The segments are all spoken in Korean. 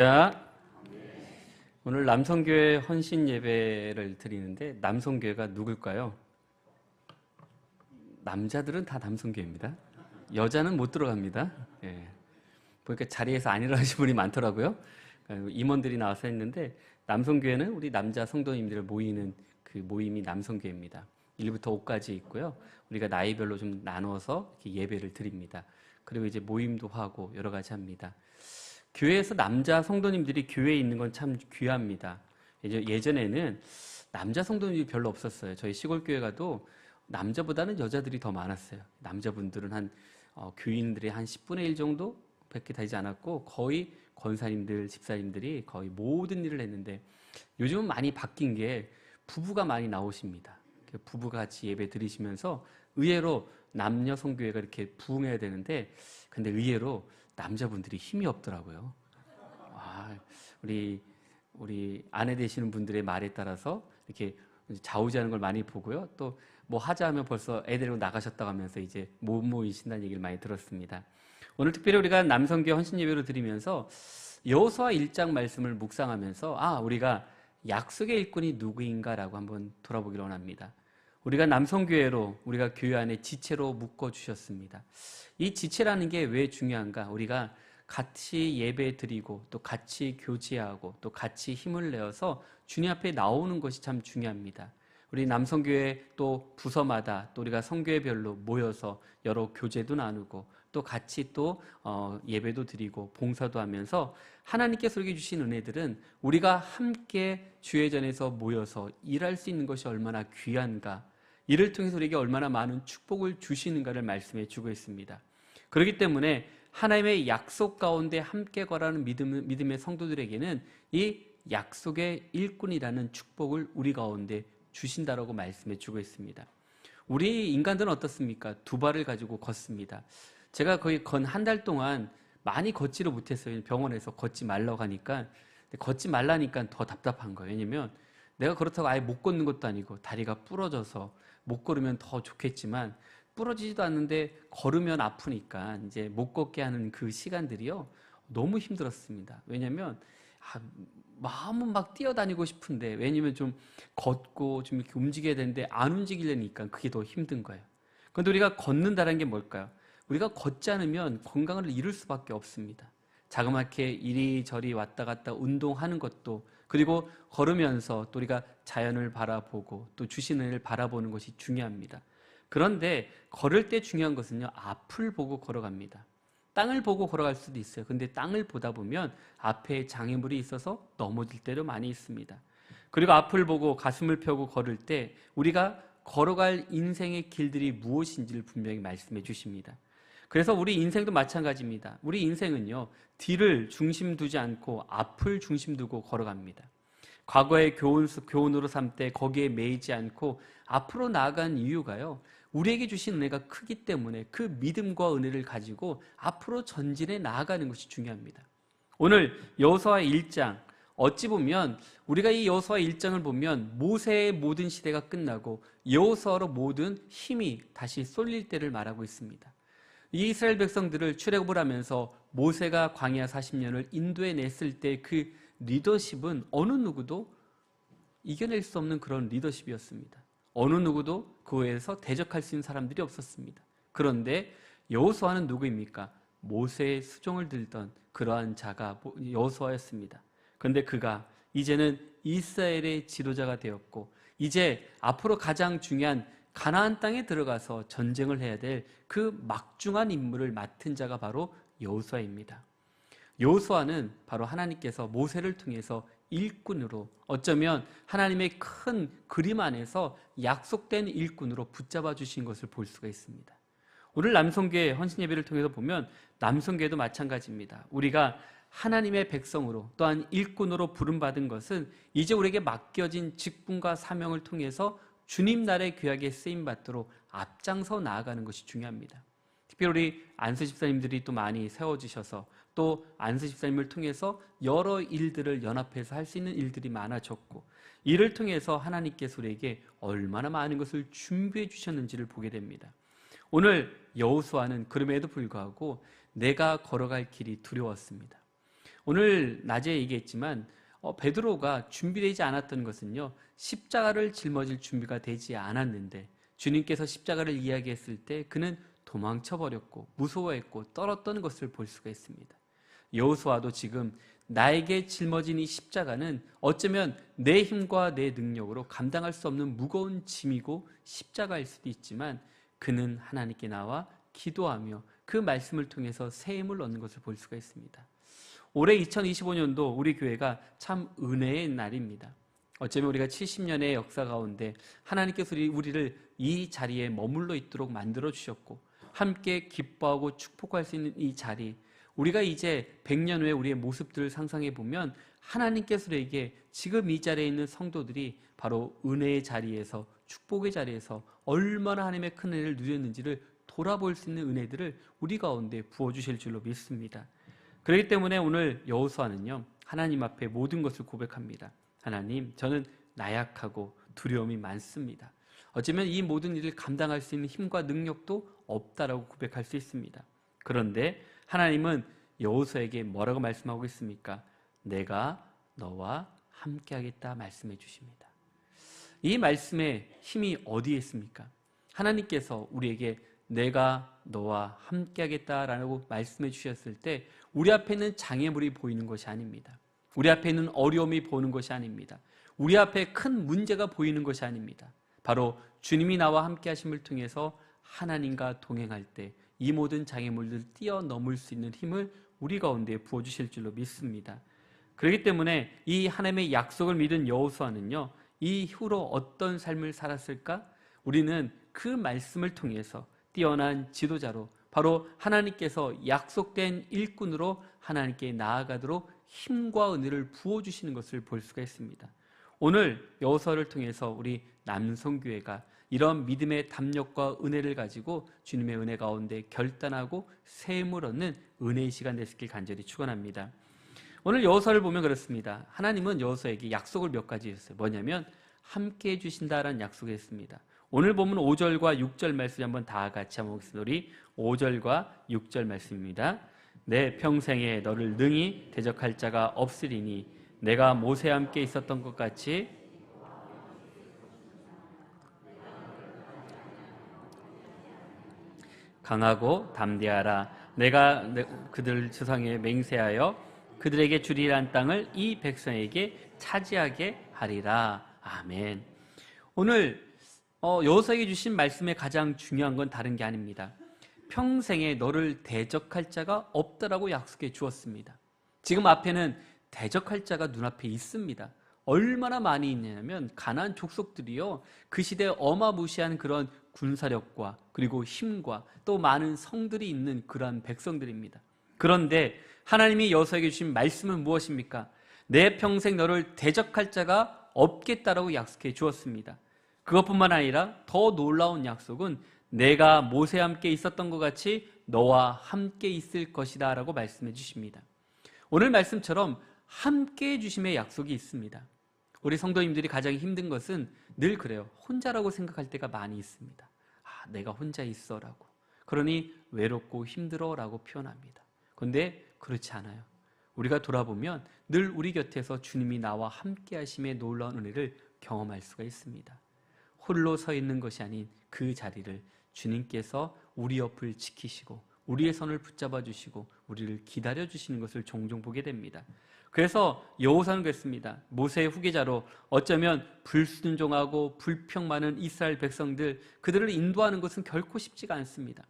자, 오늘 남성교회 헌신 예배를 드리는데 남성교회가 누굴까요? 남자들은 다 남성교회입니다. 여자는 못 들어갑니다. 예. 보니까 자리에서 안 일어나신 분이 많더라고요. 임원들이 나와서 했는데 남성교회는 우리 남자 성도님들을 모이는 그 모임이 남성교회입니다. 1부터 5까지 있고요. 우리가 나이별로 좀 나눠서 이렇게 예배를 드립니다. 그리고 이제 모임도 하고 여러 가지 합니다. 교회에서 남자 성도님들이 교회에 있는 건 참 귀합니다. 예전에는 남자 성도님들이 별로 없었어요. 저희 시골교회 가도 남자보다는 여자들이 더 많았어요. 남자분들은 교인들의 한 10분의 1 정도 밖에 되지 않았고 거의 권사님들, 집사님들이 거의 모든 일을 했는데 요즘은 많이 바뀐 게 부부가 많이 나오십니다. 부부가 같이 예배 드리시면서 의외로 남녀 성교회가 이렇게 부흥해야 되는데 근데 의외로 남자분들이 힘이 없더라고요. 우리 아내 되시는 분들의 말에 따라서 이렇게 좌우지하는 걸 많이 보고요. 또 뭐 하자 하면 벌써 애 데리고 나가셨다고 하면서 이제 못 모이신다는 얘기를 많이 들었습니다. 오늘 특별히 우리가 남성교회 헌신 예배로 드리면서 여호수아 1장 말씀을 묵상하면서 우리가 약속의 일꾼이 누구인가라고 한번 돌아보기를 원합니다. 우리가 남성교회로 우리가 교회 안에 지체로 묶어주셨습니다. 이 지체라는 게 왜 중요한가? 우리가 같이 예배 드리고 또 같이 교제하고 또 같이 힘을 내어서 주님 앞에 나오는 것이 참 중요합니다. 우리 남성교회 또 부서마다 또 우리가 성교회별로 모여서 여러 교제도 나누고 또 같이 또 예배도 드리고 봉사도 하면서 하나님께서 우리에게 주신 은혜들은 우리가 함께 주의 전에서 모여서 일할 수 있는 것이 얼마나 귀한가, 이를 통해서 우리에게 얼마나 많은 축복을 주시는가를 말씀해 주고 있습니다. 그렇기 때문에 하나님의 약속 가운데 함께 거라는 믿음의 성도들에게는 이 약속의 일꾼이라는 축복을 우리 가운데 주신다라고 말씀해 주고 있습니다. 우리 인간들은 어떻습니까? 두 발을 가지고 걷습니다. 제가 거의 건 한 달 동안 많이 걷지를 못했어요. 병원에서 걷지 말라고 하니까. 걷지 말라니까 더 답답한 거예요. 왜냐면 내가 그렇다고 아예 못 걷는 것도 아니고 다리가 부러져서 못 걸으면 더 좋겠지만 부러지지도 않는데 걸으면 아프니까 이제 못 걷게 하는 그 시간들이요. 너무 힘들었습니다. 왜냐면 마음은 막 뛰어다니고 싶은데 왜냐면 좀 걷고 좀 이렇게 움직여야 되는데 안 움직이려니까 그게 더 힘든 거예요. 그런데 우리가 걷는다는 게 뭘까요? 우리가 걷지 않으면 건강을 잃을 수밖에 없습니다. 자그맣게 이리저리 왔다 갔다 운동하는 것도, 그리고 걸으면서 또 우리가 자연을 바라보고 또 주신 은혜를 바라보는 것이 중요합니다. 그런데 걸을 때 중요한 것은요, 앞을 보고 걸어갑니다. 땅을 보고 걸어갈 수도 있어요. 근데 땅을 보다 보면 앞에 장애물이 있어서 넘어질 때도 많이 있습니다. 그리고 앞을 보고 가슴을 펴고 걸을 때 우리가 걸어갈 인생의 길들이 무엇인지를 분명히 말씀해 주십니다. 그래서 우리 인생도 마찬가지입니다. 우리 인생은요, 뒤를 중심 두지 않고 앞을 중심 두고 걸어갑니다. 과거의 교훈으로 삼되 거기에 매이지 않고 앞으로 나아간 이유가요, 우리에게 주신 은혜가 크기 때문에 그 믿음과 은혜를 가지고 앞으로 전진해 나아가는 것이 중요합니다. 오늘 여호수아 1장, 어찌 보면 우리가 이 여호수아 1장을 보면 모세의 모든 시대가 끝나고 여호수아로 모든 힘이 다시 쏠릴 때를 말하고 있습니다. 이 이스라엘 백성들을 출애굽을 하면서 모세가 광야 40년을 인도해 냈을 때 그 리더십은 어느 누구도 이겨낼 수 없는 그런 리더십이었습니다. 어느 누구도 그에서 대적할 수 있는 사람들이 없었습니다. 그런데 여호수아는 누구입니까? 모세의 수종을 들던 그러한 자가 여호수아였습니다. 그런데 그가 이제는 이스라엘의 지도자가 되었고 이제 앞으로 가장 중요한 가나안 땅에 들어가서 전쟁을 해야 될 그 막중한 임무를 맡은 자가 바로 여호수아입니다. 여호수아는 바로 하나님께서 모세를 통해서 일꾼으로, 어쩌면 하나님의 큰 그림 안에서 약속된 일꾼으로 붙잡아 주신 것을 볼 수가 있습니다. 오늘 남성교회 헌신 예배를 통해서 보면 남성교회도 마찬가지입니다. 우리가 하나님의 백성으로 또한 일꾼으로 부름받은 것은 이제 우리에게 맡겨진 직분과 사명을 통해서 주님 나라의 귀하게 쓰임받도록 앞장서 나아가는 것이 중요합니다. 특별히 우리 안수 집사님들이 또 많이 세워주셔서 또 안수 집사님을 통해서 여러 일들을 연합해서 할 수 있는 일들이 많아졌고, 이를 통해서 하나님께서 우리에게 얼마나 많은 것을 준비해 주셨는지를 보게 됩니다. 오늘 여호수아는 그럼에도 불구하고 내가 걸어갈 길이 두려웠습니다. 오늘 낮에 얘기했지만 베드로가 준비되지 않았던 것은요, 십자가를 짊어질 준비가 되지 않았는데 주님께서 십자가를 이야기했을 때 그는 도망쳐 버렸고 무서워했고 떨었던 것을 볼 수가 있습니다. 여호수아도 지금 나에게 짊어진 이 십자가는 어쩌면 내 힘과 내 능력으로 감당할 수 없는 무거운 짐이고 십자가일 수도 있지만 그는 하나님께 나와 기도하며 그 말씀을 통해서 새 힘을 얻는 것을 볼 수가 있습니다. 올해 2025년도 우리 교회가 참 은혜의 날입니다. 어쩌면 우리가 70년의 역사 가운데 하나님께서 우리를 이 자리에 머물러 있도록 만들어 주셨고 함께 기뻐하고 축복할 수 있는 이 자리, 우리가 이제 100년 후에 우리의 모습들을 상상해 보면 하나님께서 우리에게 지금 이 자리에 있는 성도들이 바로 은혜의 자리에서, 축복의 자리에서 얼마나 하나님의 큰 은혜를 누렸는지를 돌아볼 수 있는 은혜들을 우리 가운데 부어주실 줄로 믿습니다. 그렇기 때문에 오늘 여호수아는요, 하나님 앞에 모든 것을 고백합니다. 하나님, 저는 나약하고 두려움이 많습니다. 어쩌면 이 모든 일을 감당할 수 있는 힘과 능력도 없다라고 고백할 수 있습니다. 그런데 하나님은 여호수아에게 뭐라고 말씀하고 있습니까? 내가 너와 함께하겠다 말씀해 주십니다. 이 말씀의 힘이 어디에 있습니까? 하나님께서 우리에게 내가 너와 함께하겠다라고 말씀해 주셨을 때 우리 앞에 있는 장애물이 보이는 것이 아닙니다. 우리 앞에 있는 어려움이 보이는 것이 아닙니다. 우리 앞에 큰 문제가 보이는 것이 아닙니다. 바로 주님이 나와 함께 하심을 통해서 하나님과 동행할 때 이 모든 장애물들을 뛰어넘을 수 있는 힘을 우리 가운데 부어주실 줄로 믿습니다. 그렇기 때문에 이 하나님의 약속을 믿은 여호수아는요, 이후로 어떤 삶을 살았을까? 우리는 그 말씀을 통해서 뛰어난 지도자로, 바로 하나님께서 약속된 일꾼으로 하나님께 나아가도록 힘과 은혜를 부어주시는 것을 볼 수가 있습니다. 오늘 여호수아를 통해서 우리 남성교회가 이런 믿음의 담력과 은혜를 가지고 주님의 은혜 가운데 결단하고 새 힘을 얻는 은혜의 시간 되시길 간절히 축원합니다. 오늘 여호수아를 보면 그렇습니다. 하나님은 여호수아에게 약속을 몇 가지 했어요. 뭐냐면 함께 해주신다라는 약속을 했습니다. 오늘 보면 5절과 6절 말씀 한번 다 같이 한번 보겠습니다. 우리 5절과 6절 말씀입니다. 내 평생에 너를 능히 대적할 자가 없으리니 내가 모세와 함께 있었던 것 같이 강하고 담대하라. 내가 그들 주상에 맹세하여 그들에게 주리란 땅을 이 백성에게 차지하게 하리라. 아멘. 오늘 여호수아에게 주신 말씀의 가장 중요한 건 다른 게 아닙니다. 평생에 너를 대적할 자가 없다라고 약속해 주었습니다. 지금 앞에는 대적할 자가 눈앞에 있습니다. 얼마나 많이 있냐면 가나안 족속들이요, 그 시대에 어마무시한 그런 군사력과 그리고 힘과 또 많은 성들이 있는 그러한 백성들입니다. 그런데 하나님이 여호수아에게 주신 말씀은 무엇입니까? 내 평생 너를 대적할 자가 없겠다라고 약속해 주었습니다. 그것뿐만 아니라 더 놀라운 약속은 내가 모세와 함께 있었던 것 같이 너와 함께 있을 것이다 라고 말씀해 주십니다. 오늘 말씀처럼 함께 해주심의 약속이 있습니다. 우리 성도님들이 가장 힘든 것은 늘 그래요. 혼자라고 생각할 때가 많이 있습니다. 내가 혼자 있어라고. 그러니 외롭고 힘들어라고 표현합니다. 그런데 그렇지 않아요. 우리가 돌아보면 늘 우리 곁에서 주님이 나와 함께 하심의 놀라운 은혜를 경험할 수가 있습니다. 홀로 서 있는 것이 아닌 그 자리를 주님께서 우리 옆을 지키시고 우리의 손을 붙잡아 주시고 우리를 기다려 주시는 것을 종종 보게 됩니다. 그래서 여호수아는 그랬습니다. 모세의 후계자로 어쩌면 불순종하고 불평 많은 이스라엘 백성들, 그들을 인도하는 것은 결코 쉽지가 않습니다.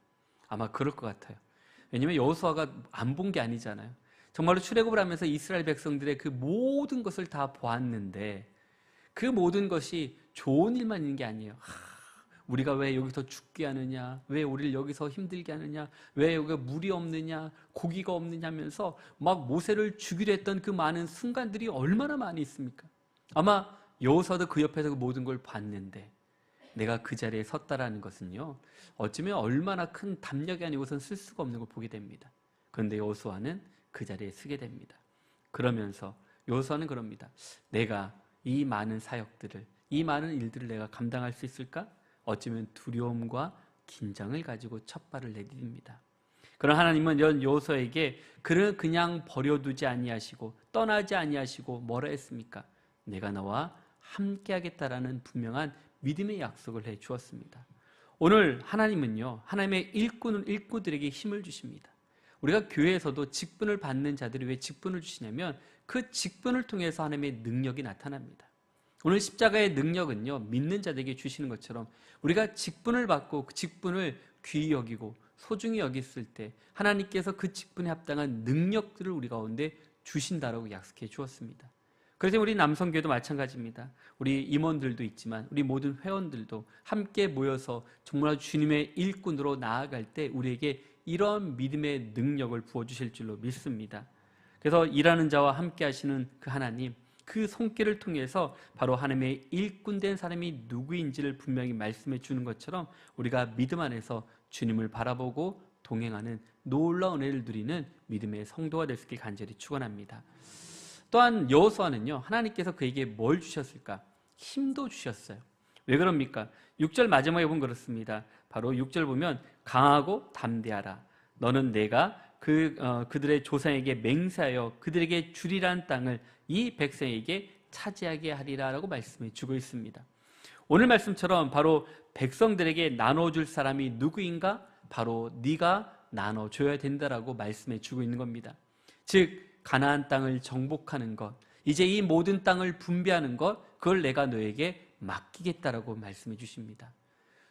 아마 그럴 것 같아요. 왜냐하면 여호수아가 안 본 게 아니잖아요. 정말로 출애굽을 하면서 이스라엘 백성들의 그 모든 것을 다 보았는데 그 모든 것이 좋은 일만 있는 게 아니에요. 우리가 왜 여기서 죽게 하느냐, 왜 우리를 여기서 힘들게 하느냐, 왜 여기가 물이 없느냐, 고기가 없느냐 하면서 막 모세를 죽이려 했던 그 많은 순간들이 얼마나 많이 있습니까? 아마 여호수아도 그 옆에서 그 모든 걸 봤는데 내가 그 자리에 섰다라는 것은요, 어쩌면 얼마나 큰 담력이 아니고선 쓸 수가 없는 걸 보게 됩니다. 그런데 여호수아는 그 자리에 서게 됩니다. 그러면서 여호수아는 그럽니다. 내가 이 많은 사역들을, 이 많은 일들을 내가 감당할 수 있을까? 어쩌면 두려움과 긴장을 가지고 첫 발을 내딛습니다. 그런 하나님은 이런 여호수아에게 그를 그냥 버려두지 아니하시고 떠나지 아니하시고 뭐라 했습니까? 내가 너와 함께하겠다라는 분명한 믿음의 약속을 해 주었습니다. 오늘 하나님은요, 하나님의 일꾼들에게 힘을 주십니다. 우리가 교회에서도 직분을 받는 자들이 왜 직분을 주시냐면 그 직분을 통해서 하나님의 능력이 나타납니다. 오늘 십자가의 능력은요, 믿는 자들에게 주시는 것처럼 우리가 직분을 받고 그 직분을 귀히 여기고 소중히 여겼을 때 하나님께서 그 직분에 합당한 능력들을 우리 가운데 주신다라고 약속해 주었습니다. 그래서 우리 남성교회도 마찬가지입니다. 우리 임원들도 있지만 우리 모든 회원들도 함께 모여서 정말 주님의 일꾼으로 나아갈 때 우리에게 이런 믿음의 능력을 부어주실 줄로 믿습니다. 그래서 일하는 자와 함께 하시는 그 하나님, 그 손길을 통해서 바로 하나님의 일꾼된 사람이 누구인지를 분명히 말씀해 주는 것처럼 우리가 믿음 안에서 주님을 바라보고 동행하는 놀라운 은혜를 누리는 믿음의 성도가 될 수 있길 간절히 축원합니다. 또한 여호수아는요, 하나님께서 그에게 뭘 주셨을까? 힘도 주셨어요. 왜 그럽니까? 6절 마지막에 보면 그렇습니다. 바로 6절 보면 강하고 담대하라. 너는 내가 그들의 조상에게 맹세하여 그들에게 주리란 땅을 이 백성에게 차지하게 하리라라고 말씀해 주고 있습니다. 오늘 말씀처럼 바로 백성들에게 나눠줄 사람이 누구인가? 바로 네가 나눠줘야 된다라고 말씀해 주고 있는 겁니다. 즉 가나안 땅을 정복하는 것, 이제 이 모든 땅을 분배하는 것, 그걸 내가 너에게 맡기겠다라고 말씀해 주십니다.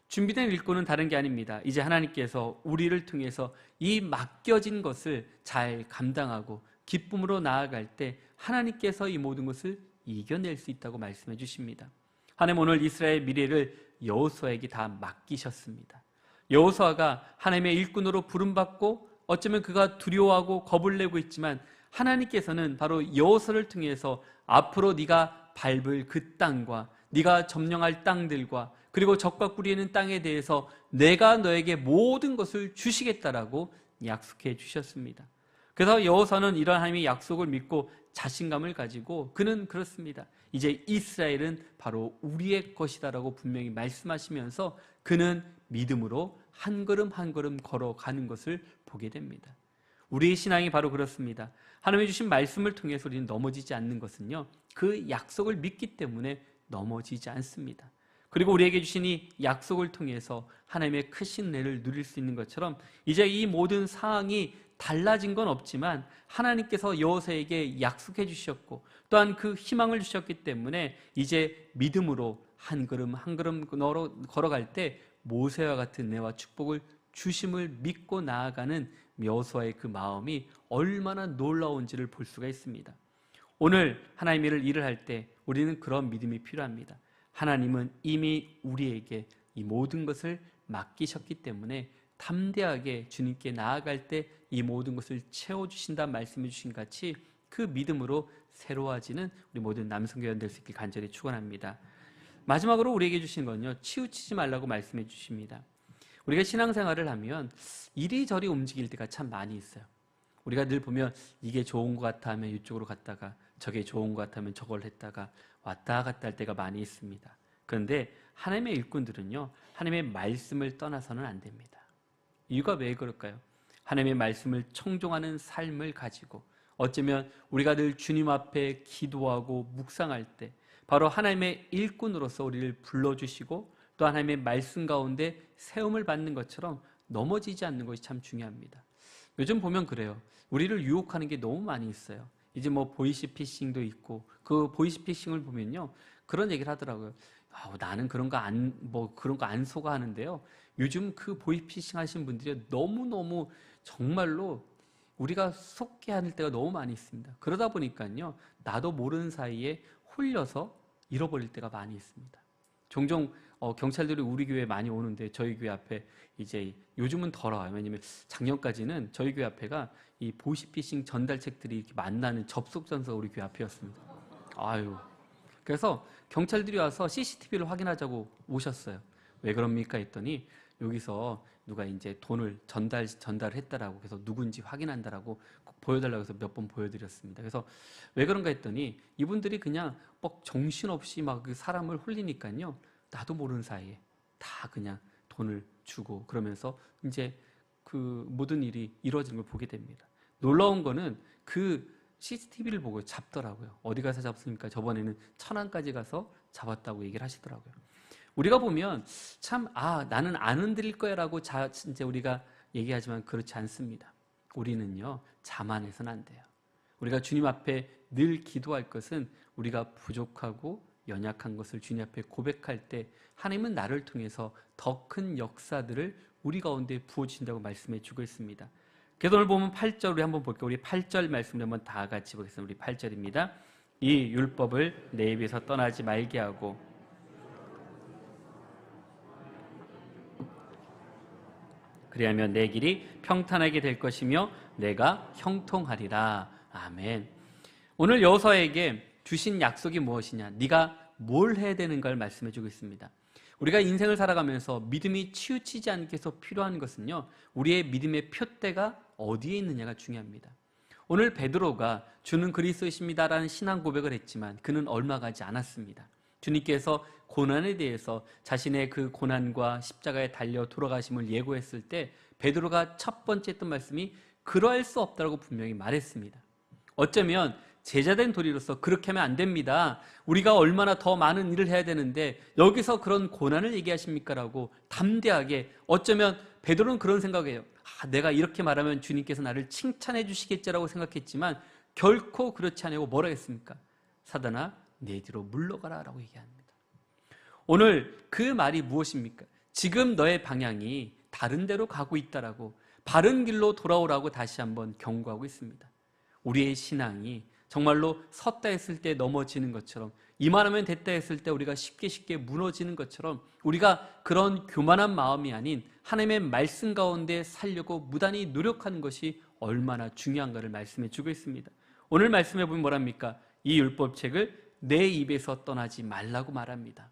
준비된 일꾼은 다른 게 아닙니다. 이제 하나님께서 우리를 통해서 이 맡겨진 것을 잘 감당하고 기쁨으로 나아갈 때 하나님께서 이 모든 것을 이겨낼 수 있다고 말씀해 주십니다. 하나님 오늘 이스라엘 미래를 여호수아에게 다 맡기셨습니다. 여호수아가 하나님의 일꾼으로 부름받고 어쩌면 그가 두려워하고 겁을 내고 있지만 하나님께서는 바로 여호수아를 통해서 앞으로 네가 밟을 그 땅과 네가 점령할 땅들과 그리고 적과 꿀이 있는 땅에 대해서 내가 너에게 모든 것을 주시겠다라고 약속해 주셨습니다. 그래서 여호수아는 이런 하나님의 약속을 믿고 자신감을 가지고 그는 그렇습니다. 이제 이스라엘은 바로 우리의 것이다라고 분명히 말씀하시면서 그는 믿음으로 한 걸음 한 걸음 걸어가는 것을 보게 됩니다. 우리의 신앙이 바로 그렇습니다. 하나님이 주신 말씀을 통해서 우리는 넘어지지 않는 것은요, 그 약속을 믿기 때문에 넘어지지 않습니다. 그리고 우리에게 주신 이 약속을 통해서 하나님의 크신 은혜를 누릴 수 있는 것처럼 이제 이 모든 상황이 달라진 건 없지만 하나님께서 여호수아에게 약속해 주셨고 또한 그 희망을 주셨기 때문에 이제 믿음으로 한 걸음 한 걸음 걸어갈 때 모세와 같은 은혜와 축복을 주심을 믿고 나아가는 여호수아의 그 마음이 얼마나 놀라운지를 볼 수가 있습니다. 오늘 하나님의 일을 할 때 우리는 그런 믿음이 필요합니다. 하나님은 이미 우리에게 이 모든 것을 맡기셨기 때문에 담대하게 주님께 나아갈 때 이 모든 것을 채워주신다 말씀해 주신 같이 그 믿음으로 새로워지는 우리 모든 남성교회원 될 수 있길 간절히 축원합니다. 마지막으로 우리에게 주신 건요, 치우치지 말라고 말씀해 주십니다. 우리가 신앙생활을 하면 이리저리 움직일 때가 참 많이 있어요. 우리가 늘 보면 이게 좋은 것 같아 하면 이쪽으로 갔다가 저게 좋은 것 같아 하면 저걸 했다가 왔다 갔다 할 때가 많이 있습니다. 그런데 하나님의 일꾼들은요, 하나님의 말씀을 떠나서는 안 됩니다. 이유가 왜 그럴까요? 하나님의 말씀을 청종하는 삶을 가지고 어쩌면 우리가 늘 주님 앞에 기도하고 묵상할 때 바로 하나님의 일꾼으로서 우리를 불러주시고 또 하나님의 말씀 가운데 세움을 받는 것처럼 넘어지지 않는 것이 참 중요합니다. 요즘 보면 그래요. 우리를 유혹하는 게 너무 많이 있어요. 이제 뭐 보이시피싱도 있고 그 보이시피싱을 보면요, 그런 얘기를 하더라고요. 나는 그런 거 안 속아 하는데요. 요즘 그 보이피싱 하신 분들이 너무너무 정말로 우리가 속게 할 때가 너무 많이 있습니다. 그러다 보니까요, 나도 모르는 사이에 홀려서 잃어버릴 때가 많이 있습니다. 종종 경찰들이 우리 교회에 많이 오는데 저희 교회 앞에 이제 요즘은 덜 와요. 왜냐면 작년까지는 저희 교회 앞에가 이 보이스피싱 전달책들이 이렇게 만나는 접속 장소가 우리 교회 앞이었습니다. 그래서 경찰들이 와서 CCTV를 확인하자고 오셨어요. 왜 그럽니까 했더니 여기서 누가 이제 돈을 전달했다라고 그래서 누군지 확인한다라고 보여달라고 해서 몇 번 보여드렸습니다. 그래서 왜 그런가 했더니 이분들이 그냥 막 정신없이 막 그 사람을 홀리니까요, 나도 모르는 사이에 다 그냥 돈을 주고 그러면서 이제 그 모든 일이 이루어지는 걸 보게 됩니다. 놀라운 거는 그 CCTV를 보고 잡더라고요. 어디 가서 잡습니까? 저번에는 천안까지 가서 잡았다고 얘기를 하시더라고요. 우리가 보면 참 나는 안 흔들릴 거야 라고 이제 우리가 얘기하지만 그렇지 않습니다. 우리는요 자만해서는 안 돼요. 우리가 주님 앞에 늘 기도할 것은 우리가 부족하고 연약한 것을 주님 앞에 고백할 때 하나님은 나를 통해서 더 큰 역사들을 우리 가운데 부어주신다고 말씀해 주고 있습니다. 그래서 오늘 보면 8절 우리 한번 볼게요. 우리 8절 말씀을 한번 다 같이 보겠습니다. 우리 8절입니다. 이 율법을 내 입에서 떠나지 말게 하고 그리하면 내 길이 평탄하게 될 것이며 내가 형통하리라. 아멘. 오늘 여호수아에게 주신 약속이 무엇이냐? 네가 뭘 해야 되는가를 말씀해 주고 있습니다. 우리가 인생을 살아가면서 믿음이 치우치지 않게 해서 필요한 것은요, 우리의 믿음의 표대가 어디에 있느냐가 중요합니다. 오늘 베드로가 주는 그리스도이십니다라는 신앙 고백을 했지만 그는 얼마 가지 않았습니다. 주님께서 고난에 대해서 자신의 그 고난과 십자가에 달려 돌아가심을 예고했을 때 베드로가 첫 번째 했던 말씀이 그러할 수 없다고 분명히 말했습니다. 어쩌면 제자된 도리로서 그렇게 하면 안 됩니다. 우리가 얼마나 더 많은 일을 해야 되는데 여기서 그런 고난을 얘기하십니까? 라고 담대하게, 어쩌면 베드로는 그런 생각이에요. 내가 이렇게 말하면 주님께서 나를 칭찬해 주시겠지라고 생각했지만 결코 그렇지 않고 뭐라 했습니까? 사단아 내 뒤로 물러가라 라고 얘기합니다. 오늘 그 말이 무엇입니까? 지금 너의 방향이 다른 데로 가고 있다라고, 바른 길로 돌아오라고 다시 한번 경고하고 있습니다. 우리의 신앙이 정말로 섰다 했을 때 넘어지는 것처럼, 이만하면 됐다 했을 때 우리가 쉽게 무너지는 것처럼 우리가 그런 교만한 마음이 아닌 하나님의 말씀 가운데 살려고 무단히 노력하는 것이 얼마나 중요한가를 말씀해 주고 있습니다. 오늘 말씀해 보면 뭐랍니까? 이 율법책을 내 입에서 떠나지 말라고 말합니다.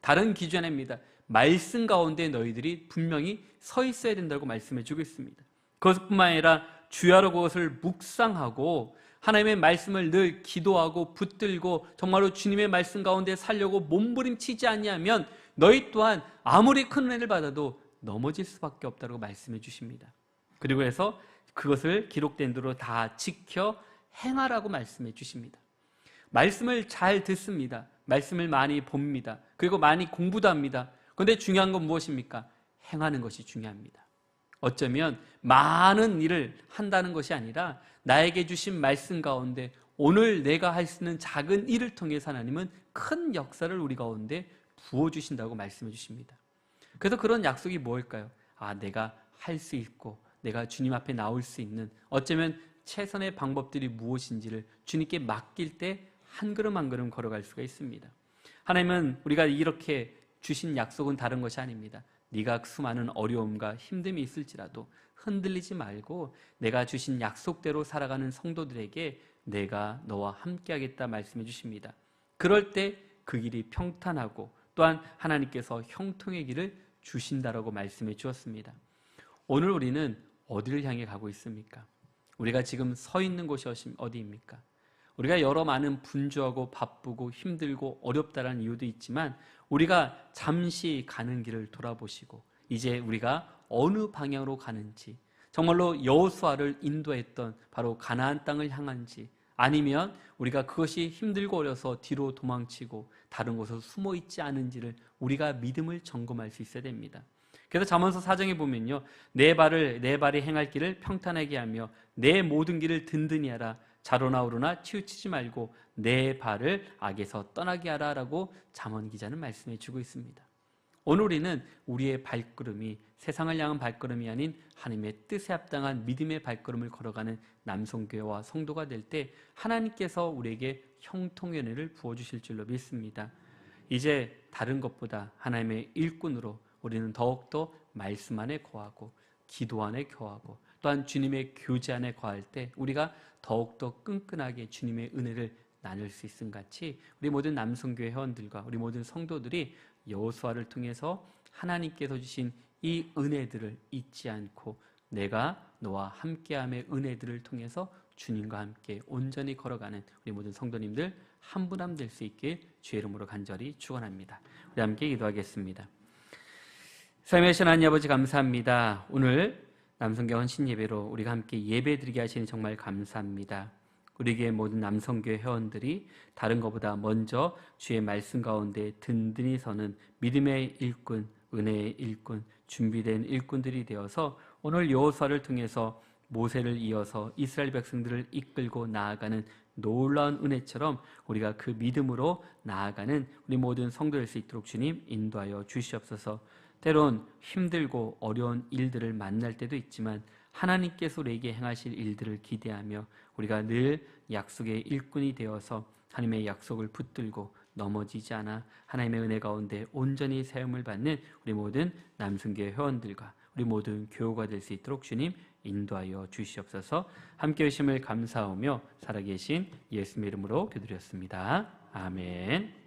다른 기준입니다. 말씀 가운데 너희들이 분명히 서 있어야 된다고 말씀해 주고 있습니다. 그것뿐만 아니라 주야로 그것을 묵상하고 하나님의 말씀을 늘 기도하고 붙들고 정말로 주님의 말씀 가운데 살려고 몸부림치지 아니하면 너희 또한 아무리 큰 은혜를 받아도 넘어질 수밖에 없다고 말씀해 주십니다. 그리고 해서 그것을 기록된 대로 다 지켜 행하라고 말씀해 주십니다. 말씀을 잘 듣습니다. 말씀을 많이 봅니다. 그리고 많이 공부도 합니다. 그런데 중요한 건 무엇입니까? 행하는 것이 중요합니다. 어쩌면 많은 일을 한다는 것이 아니라 나에게 주신 말씀 가운데 오늘 내가 할 수 있는 작은 일을 통해서 하나님은 큰 역사를 우리 가운데 부어주신다고 말씀해 주십니다. 그래서 그런 약속이 뭘까요? 내가 할 수 있고 내가 주님 앞에 나올 수 있는, 어쩌면 최선의 방법들이 무엇인지를 주님께 맡길 때 한 걸음 한 걸음 걸어갈 수가 있습니다. 하나님은 우리가 이렇게 주신 약속은 다른 것이 아닙니다. 네가 수많은 어려움과 힘듦이 있을지라도 흔들리지 말고 내가 주신 약속대로 살아가는 성도들에게 내가 너와 함께하겠다 말씀해 주십니다. 그럴 때 그 길이 평탄하고 또한 하나님께서 형통의 길을 주신다라고 말씀해 주었습니다. 오늘 우리는 어디를 향해 가고 있습니까? 우리가 지금 서 있는 곳이 어디입니까? 우리가 여러 많은 분주하고 바쁘고 힘들고 어렵다는 이유도 있지만 우리가 잠시 가는 길을 돌아보시고 이제 우리가 어느 방향으로 가는지, 정말로 여호수아를 인도했던 바로 가나안 땅을 향한지, 아니면 우리가 그것이 힘들고 어려서 뒤로 도망치고 다른 곳으로 숨어 있지 않은지를 우리가 믿음을 점검할 수 있어야 됩니다. 그래서 잠언서 4장에 보면요, 내 발이 행할 길을 평탄하게 하며 내 모든 길을 든든히 하라. 자로나 우로나 치우치지 말고 내 발을 악에서 떠나게 하라 라고 잠언 기자는 말씀해 주고 있습니다. 오늘 우리는 우리의 발걸음이 세상을 향한 발걸음이 아닌 하나님의 뜻에 합당한 믿음의 발걸음을 걸어가는 남성교회와 성도가 될 때 하나님께서 우리에게 형통의 은혜를 부어주실 줄로 믿습니다. 이제 다른 것보다 하나님의 일꾼으로 우리는 더욱더 말씀 안에 거하고 기도 안에 거하고 또한 주님의 교제 안에 거할 때 우리가 더욱더 끈끈하게 주님의 은혜를 나눌 수 있음 같이 우리 모든 남성교회 회원들과 우리 모든 성도들이 여호수아를 통해서 하나님께서 주신 이 은혜들을 잊지 않고 내가 너와 함께함의 은혜들을 통해서 주님과 함께 온전히 걸어가는 우리 모든 성도님들 한 분 한 분 될 수 있게 주의 이름으로 간절히 축원합니다. 우리 함께 기도하겠습니다. 삶의 신 하나님 아버지 감사합니다. 오늘 남성교회 헌신 예배로 우리가 함께 예배드리게 하시니 정말 감사합니다. 우리에게 모든 남성교회 회원들이 다른 것보다 먼저 주의 말씀 가운데 든든히 서는 믿음의 일꾼, 은혜의 일꾼, 준비된 일꾼들이 되어서 오늘 여호수아를 통해서 모세를 이어서 이스라엘 백성들을 이끌고 나아가는 놀라운 은혜처럼 우리가 그 믿음으로 나아가는 우리 모든 성도 될 수 있도록 주님 인도하여 주시옵소서. 때론 힘들고 어려운 일들을 만날 때도 있지만 하나님께서 우리에게 행하실 일들을 기대하며 우리가 늘 약속의 일꾼이 되어서 하나님의 약속을 붙들고 넘어지지 않아 하나님의 은혜 가운데 온전히 사용을 받는 우리 모든 남성교회 회원들과 우리 모든 교우가 될 수 있도록 주님 인도하여 주시옵소서. 함께 하심을 감사하며 살아계신 예수님의 이름으로 기도드렸습니다. 아멘.